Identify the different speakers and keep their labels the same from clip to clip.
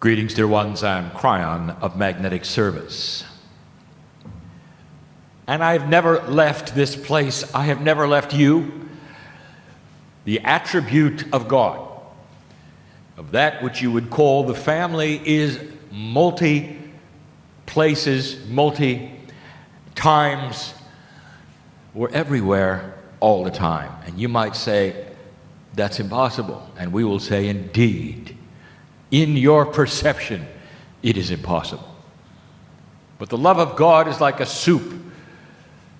Speaker 1: Greetings, dear ones. I'm Cryon of Magnetic Service. And I've never left this place. I have never left you. The attribute of God, of that which you would call the family, is multi-places, multi-times. We're everywhere all the time. And you might say, that's impossible. And we will say, indeed, in your perception, it is impossible. But the love of God is like a soup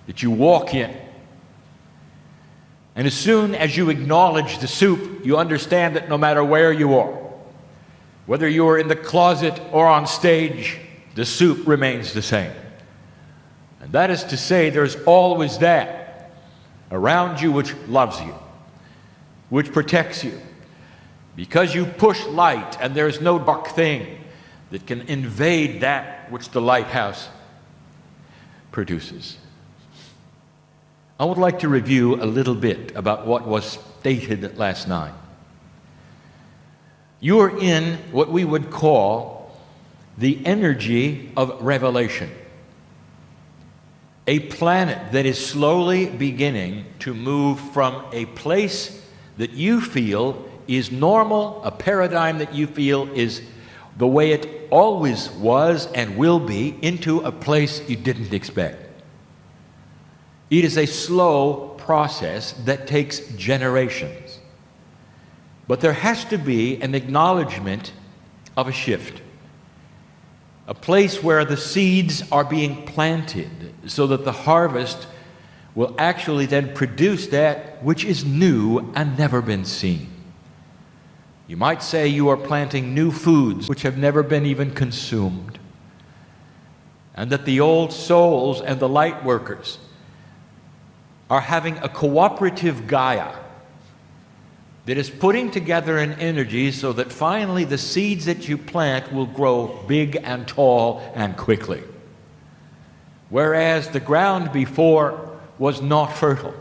Speaker 1: that you walk in. And as soon as you acknowledge the soup, you understand that no matter where you are, whether you are in the closet or on stage, the soup remains the same. And that is to say, there's always that around you which loves you, which protects you, because you push light, and there's no dark thing that can invade that which the lighthouse produces. I would like to review a little bit about what was stated last night. You are in what we would call the energy of revelation, a planet that is slowly beginning to move from a place that you feel is normal, a paradigm that you feel is the way it always was and will be, into a place you didn't expect. It is a slow process that takes generations. But there has to be an acknowledgement of a shift, a place where the seeds are being planted so that the harvest will actually then produce that which is new and never been seen. You might say you are planting new foods which have never been even consumed, and that the old souls and the light workers are having a cooperative Gaia that is putting together an energy so that finally the seeds that you plant will grow big and tall and quickly. Whereas the ground before was not fertile.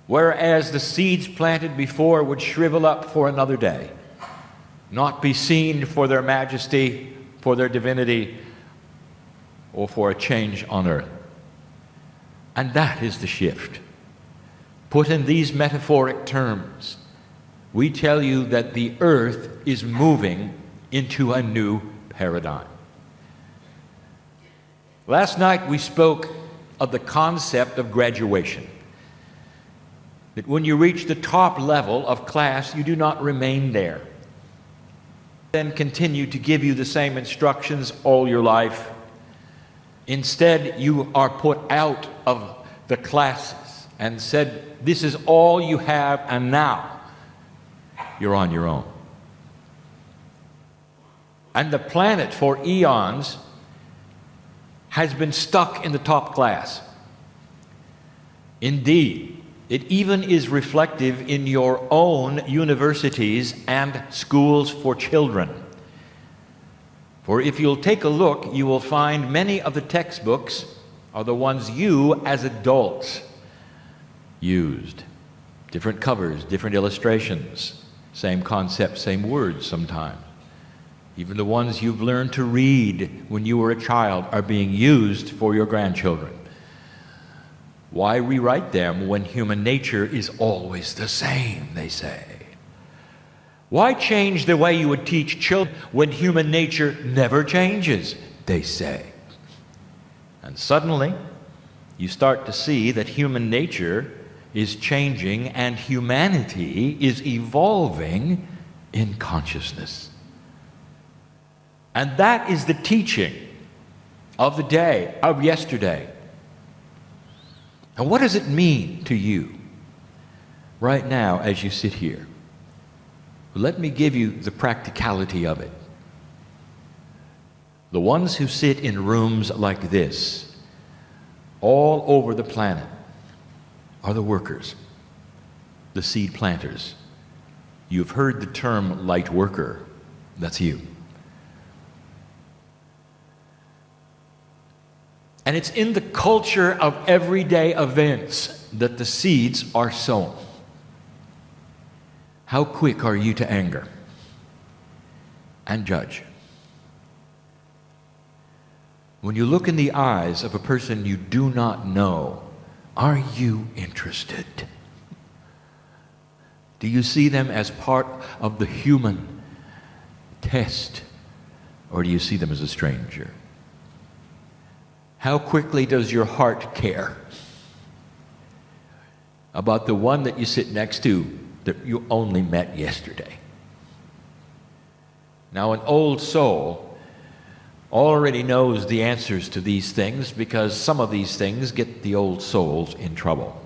Speaker 1: Whereas the seeds planted before would shrivel up for another day, not be seen for their majesty, for their divinity, or for a change on earth. And that is the shift. Put in these metaphoric terms, we tell you that the earth is moving into a new paradigm. Last night we spoke of the concept of graduation. That when you reach the top level of class, you do not remain there. Then continue to give you the same instructions all your life. Instead, you are put out of the classes and said, this is all you have, and now you're on your own. And the planet for eons has been stuck in the top class. Indeed, it even is reflective in your own universities and schools for children. For if you'll take a look, you will find many of the textbooks are the ones you as adults used. Different covers, different illustrations, same concept, same words sometimes. Even the ones you've learned to read when you were a child are being used for your grandchildren. Why rewrite them when human nature is always the same, they say? Why change the way you would teach children when human nature never changes, they say? And suddenly, you start to see that human nature is changing and humanity is evolving in consciousness. And that is the teaching of the day, of yesterday. And what does it mean to you right now as you sit here? Let me give you the practicality of it. The ones who sit in rooms like this, all over the planet, are the workers, the seed planters. You've heard the term light worker. That's you. And it's in the culture of everyday events that the seeds are sown. How quick are you to anger? and judge. When you look in the eyes of a person you do not know, are you interested? Do you see them as part of the human test, or do you see them as a stranger? How quickly does your heart care about the one that you sit next to that you only met yesterday? Now, an old soul already knows the answers to these things because some of these things get the old souls in trouble.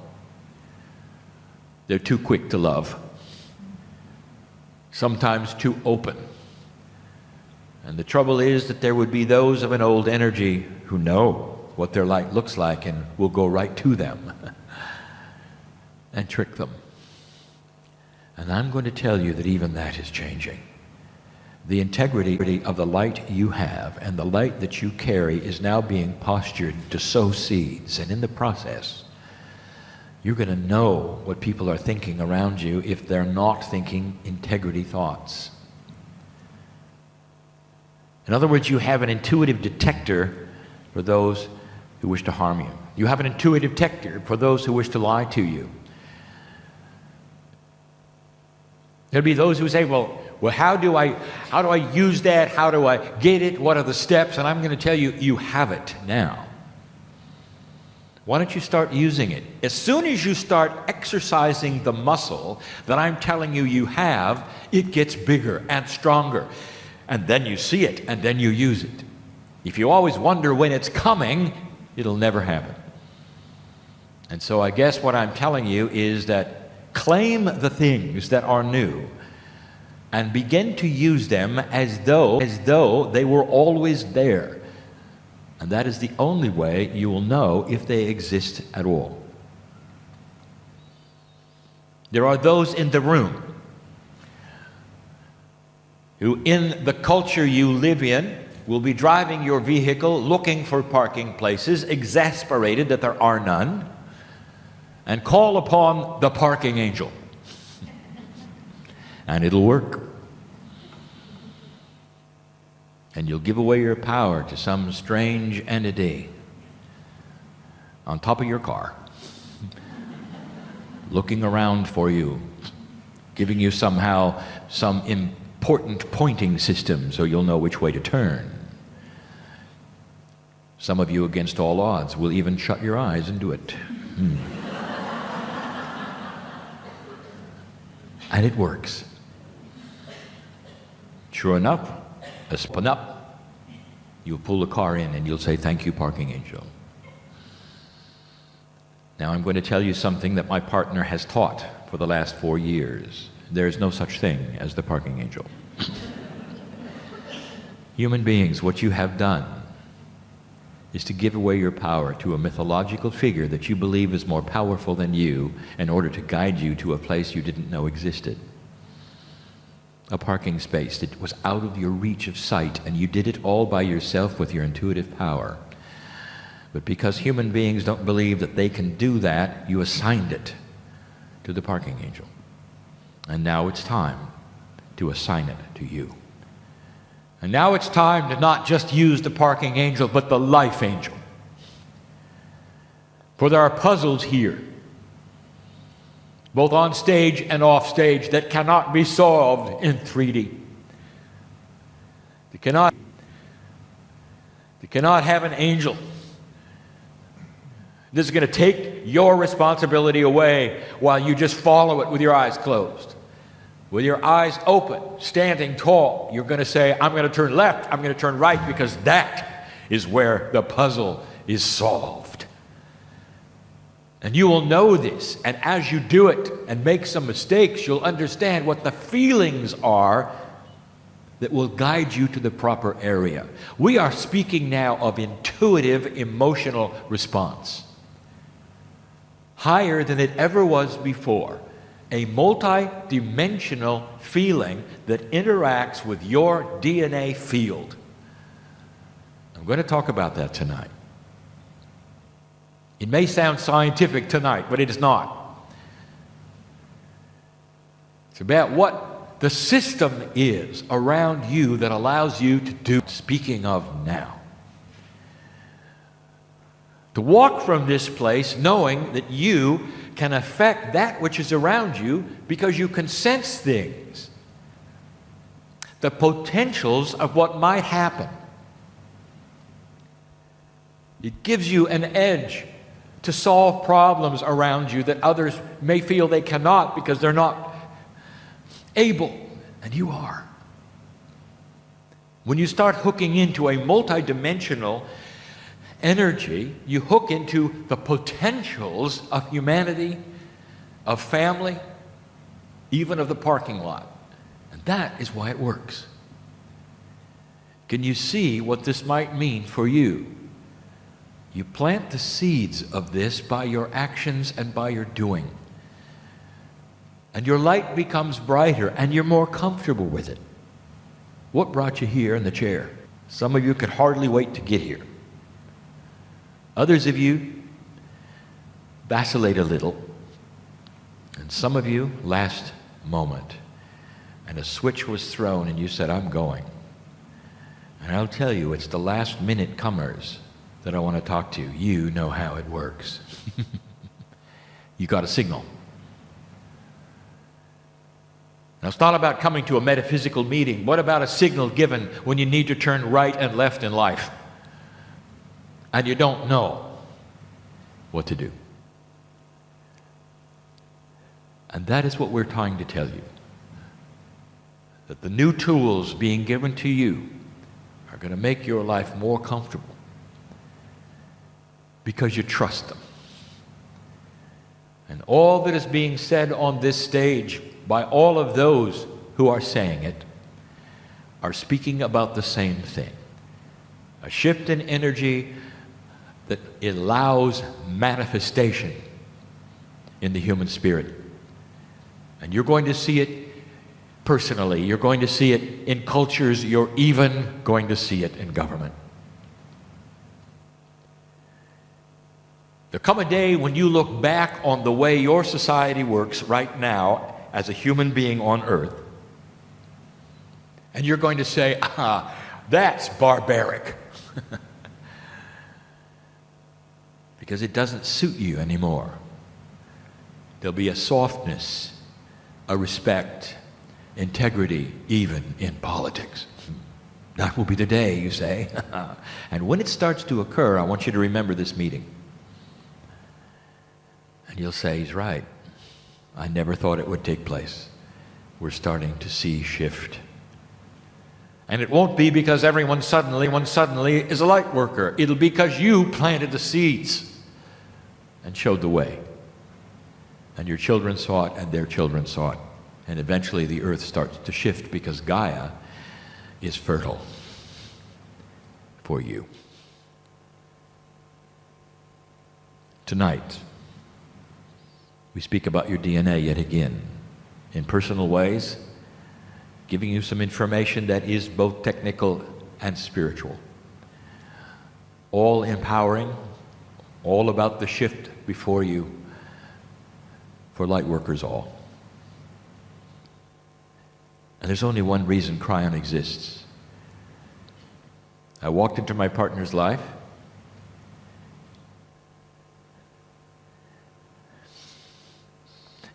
Speaker 1: They're too quick to love, sometimes too open. And the trouble is that there would be those of an old energy who know what their light looks like and will go right to them and trick them. And I'm going to tell you that even that is changing. The integrity of the light you have and the light that you carry is now being postured to sow seeds. And in the process, you're going to know what people are thinking around you if they're not thinking integrity thoughts. In other words, you have an intuitive detector for those who wish to harm you. You have an intuitive detector for those who wish to lie to you. There'll be those who say, well, how do I use that? How do I get it? What are the steps? And I'm going to tell you, you have it now. Why don't you start using it? As soon as you start exercising the muscle that I'm telling you you have, it gets bigger and stronger. And then you see it, and then you use it. If you always wonder when it's coming, it'll never happen. And so I guess what I'm telling you is that claim the things that are new and begin to use them as though they were always there. And that is the only way you will know if they exist at all. There are those in the room who, in the culture you live in, will be driving your vehicle looking for parking places, exasperated that there are none, and call upon the parking angel. And it'll work. And you'll give away your power to some strange entity on top of your car, looking around for you, giving you somehow some important pointing system so you'll know which way to turn. Some of you, against all odds, will even shut your eyes and do it. And it works. Sure enough, a spin up, you'll pull the car in and you'll say, "Thank you, parking angel." Now I'm going to tell you something that my partner has taught for the last 4 years. There is no such thing as the parking angel. Human beings, what you have done is to give away your power to a mythological figure that you believe is more powerful than you in order to guide you to a place you didn't know existed. A parking space that was out of your reach of sight, and you did it all by yourself with your intuitive power. But because human beings don't believe that they can do that, you assigned it to the parking angel. And now it's time to assign it to you. And now it's time to not just use the parking angel, but the life angel. For there are puzzles here, both on stage and off stage, that cannot be solved in 3D. They cannot have an angel. This is going to take your responsibility away while you just follow it with your eyes closed. With your eyes open, standing tall, you're going to say, "I'm going to turn left, I'm going to turn right," because that is where the puzzle is solved. And you will know this, and as you do it and make some mistakes, you'll understand what the feelings are that will guide you to the proper area. We are speaking now of intuitive emotional response. Higher than it ever was before. A multi-dimensional feeling that interacts with your DNA field. I'm going to talk about that tonight. It may sound scientific tonight, but it is not. It's about what the system is around you that allows you to do. Speaking of now, to walk from this place knowing that you can affect that which is around you because you can sense things, the potentials of what might happen. It gives you an edge to solve problems around you that others may feel they cannot because they're not able, and you are. When you start hooking into a multidimensional energy, you hook into the potentials of humanity, of family, even of the parking lot. And that is why it works. Can you see what this might mean for you? You plant the seeds of this by your actions and by your doing. And your light becomes brighter and you're more comfortable with it. What brought you here in the chair? Some of you could hardly wait to get here. Others of you vacillate a little. And some of you, last moment. And a switch was thrown and you said, I'm going. And I'll tell you, it's the last minute comers that I want to talk to. You know how it works. You got a signal. Now, it's not about coming to a metaphysical meeting. What about a signal given when you need to turn right and left in life and you don't know what to do? And that is what we're trying to tell you. That the new tools being given to you are going to make your life more comfortable because you trust them. And all that is being said on this stage by all of those who are saying it are speaking about the same thing. A shift in energy that allows manifestation in the human spirit. And you're going to see it personally. You're going to see it in cultures. You're even going to see it in government. There'll come a day when you look back on the way your society works right now as a human being on earth, and you're going to say, that's barbaric. Because it doesn't suit you anymore. There'll be a softness, a respect, integrity, even in politics. That will be the day, you say. And when it starts to occur, I want you to remember this meeting. And you'll say, he's right. I never thought it would take place. We're starting to see shift. And it won't be because everyone suddenly is a light worker. It'll be because you planted the seeds and showed the way. And your children saw it, and their children saw it. And eventually the earth starts to shift because Gaia is fertile for you. Tonight, we speak about your DNA yet again, in personal ways, giving you some information that is both technical and spiritual. All empowering, all about the shift before you for light workers all. And there's only one reason Kryon exists. I walked into my partner's life.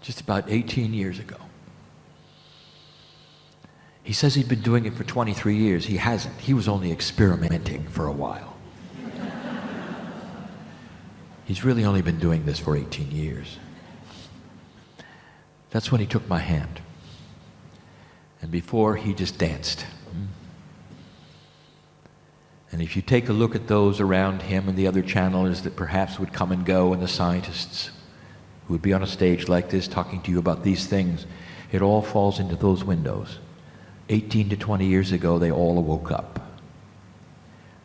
Speaker 1: Just about 18 years ago. He says he'd been doing it for 23 years. He hasn't. He was only experimenting for a while. He's really only been doing this for 18 years. That's when he took my hand. And before, he just danced. And if you take a look at those around him and the other channelers that perhaps would come and go, and the scientists who would be on a stage like this talking to you about these things, it all falls into those windows. 18 to 20 years ago, they all awoke up.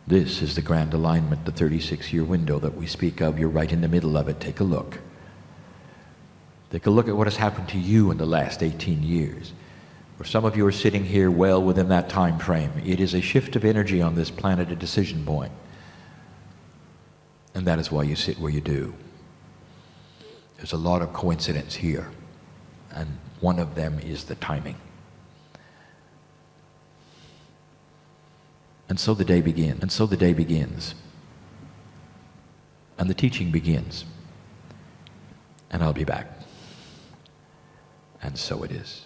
Speaker 1: This is the grand alignment, the 36-year window that we speak of. You're right in the middle of it. Take a look. Take a look at what has happened to you in the last 18 years. For some of you are sitting here well within that time frame. It is a shift of energy on this planet, a decision point. And that is why you sit where you do. There's a lot of coincidence here, and one of them is the timing. And so the day begins. And so the day begins. And the teaching begins. And I'll be back. And so it is.